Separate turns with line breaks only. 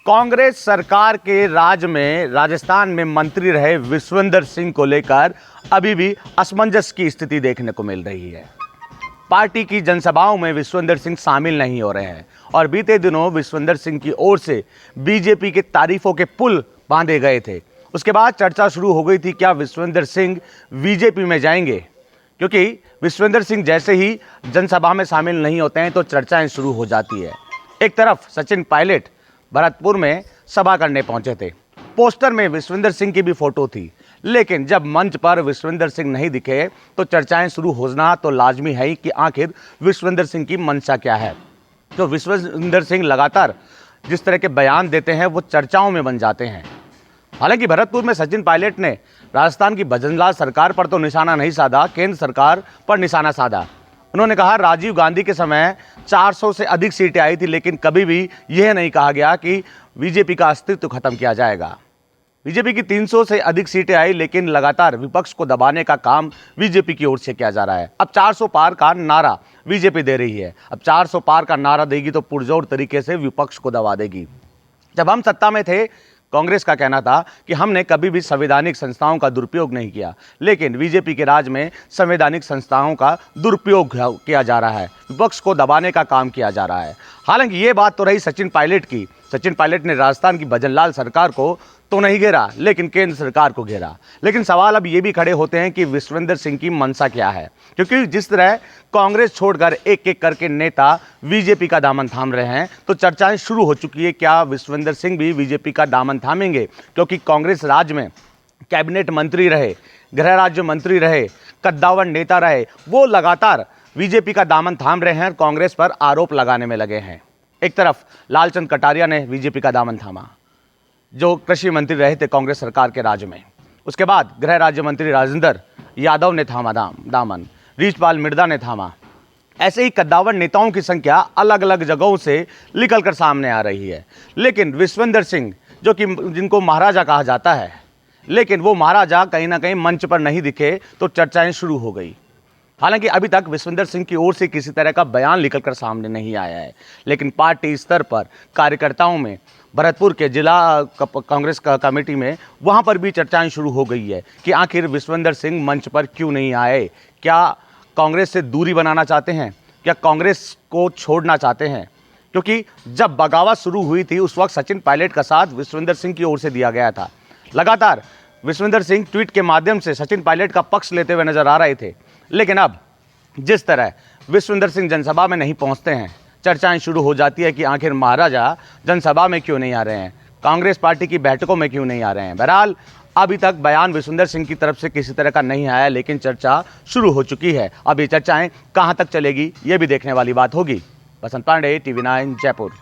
कांग्रेस सरकार के राज में राजस्थान में मंत्री रहे विश्वेंद्र सिंह को लेकर अभी भी असमंजस की स्थिति देखने को मिल रही है। पार्टी की जनसभाओं में विश्वेंद्र सिंह शामिल नहीं हो रहे हैं और बीते दिनों विश्वेंद्र सिंह की ओर से बीजेपी के तारीफों के पुल बांधे गए थे। उसके बाद चर्चा शुरू हो गई थी क्या विश्वेंद्र सिंह बीजेपी में जाएंगे, क्योंकि विश्वेंद्र सिंह जैसे ही जनसभा में शामिल नहीं होते हैं तो चर्चाएं शुरू हो जाती है। एक तरफ सचिन पायलट भरतपुर में सभा करने पहुंचे थे। पोस्टर में विश्वेंद्र सिंह की भी फोटो थी, लेकिन जब मंच पर विश्वेंद्र सिंह नहीं दिखे तो चर्चाएं शुरू होना तो लाजमी है कि आखिर विश्वेंद्र सिंह की मंशा क्या है। तो विश्वेंद्र सिंह लगातार जिस तरह के बयान देते हैं वो चर्चाओं में बन जाते हैं। हालांकि भरतपुर में सचिन पायलट ने राजस्थान की भजनलाल सरकार पर तो निशाना नहीं साधा, केंद्र सरकार पर निशाना साधा। उन्होंने कहा राजीव गांधी के समय 400 से अधिक सीटें आई थी, लेकिन कभी भी यह नहीं कहा गया कि बीजेपी का अस्तित्व खत्म किया जाएगा। बीजेपी की 300 से अधिक सीटें आई, लेकिन लगातार विपक्ष को दबाने का काम बीजेपी की ओर से किया जा रहा है। अब 400 पार का नारा बीजेपी दे रही है। अब 400 पार का नारा देगी तो पुरजोर तरीके से विपक्ष को दबा देगी। जब हम सत्ता में थे, कांग्रेस का कहना था कि हमने कभी भी संवैधानिक संस्थाओं का दुरुपयोग नहीं किया, लेकिन बीजेपी के राज में संवैधानिक संस्थाओं का दुरुपयोग किया जा रहा है, विपक्ष को दबाने का काम किया जा रहा है। हालांकि ये बात तो रही सचिन पायलट की। सचिन पायलट ने राजस्थान की भजनलाल सरकार को तो नहीं घेरा, लेकिन केंद्र सरकार को घेरा। लेकिन सवाल अब ये भी खड़े होते हैं कि विश्वेंद्र सिंह की मंशा क्या है, क्योंकि जिस तरह कांग्रेस छोड़कर एक एक करके नेता बीजेपी का दामन थाम रहे हैं, तो चर्चाएं शुरू हो चुकी है क्या विश्वेंद्र सिंह भी बीजेपी का दामन थामेंगे। क्योंकि कांग्रेस राज में कैबिनेट मंत्री रहे, गृह राज्य मंत्री रहे, कद्दावर नेता रहे, वो लगातार बीजेपी का दामन थाम रहे हैं और कांग्रेस पर आरोप लगाने में लगे हैं। एक तरफ लालचंद कटारिया ने बीजेपी का दामन थामा, जो कृषि मंत्री रहे थे कांग्रेस सरकार के राज में। उसके बाद गृह राज्य मंत्री राजेंद्र यादव ने थामा दामन, रीछपाल मिर्धा ने थामा। ऐसे ही कद्दावर नेताओं की संख्या अलग अलग जगहों से निकलकर सामने आ रही है। लेकिन विश्वेंद्र सिंह, जो कि जिनको महाराजा कहा जाता है, लेकिन वो महाराजा कहीं ना कहीं मंच पर नहीं दिखे तो चर्चाएं शुरू हो गई। हालांकि अभी तक विश्वेंद्र सिंह की ओर से किसी तरह का बयान निकलकर सामने नहीं आया है, लेकिन पार्टी स्तर पर कार्यकर्ताओं में, भरतपुर के जिला कांग्रेस कमेटी में, वहां पर भी चर्चाएं शुरू हो गई है कि आखिर विश्वेंद्र सिंह मंच पर क्यों नहीं आए। क्या कांग्रेस से दूरी बनाना चाहते हैं? क्या कांग्रेस को छोड़ना चाहते हैं? क्योंकि जब बगावत शुरू हुई थी उस वक्त सचिन पायलट का साथ विश्वेंद्र सिंह की ओर से दिया गया था। लगातार विश्वेंद्र सिंह ट्वीट के माध्यम से सचिन पायलट का पक्ष लेते हुए नजर आ रहे थे। लेकिन अब जिस तरह विश्वेंद्र सिंह जनसभा में नहीं पहुंचते हैं, चर्चाएं शुरू हो जाती है कि आखिर महाराजा जनसभा में क्यों नहीं आ रहे हैं, कांग्रेस पार्टी की बैठकों में क्यों नहीं आ रहे हैं। बहरहाल अभी तक बयान विश्वेंद्र सिंह की तरफ से किसी तरह का नहीं आया, लेकिन चर्चा शुरू हो चुकी है। अब ये चर्चाएं कहां तक चलेगी ये भी देखने वाली बात होगी। बसंत पांडे, TV9 जयपुर।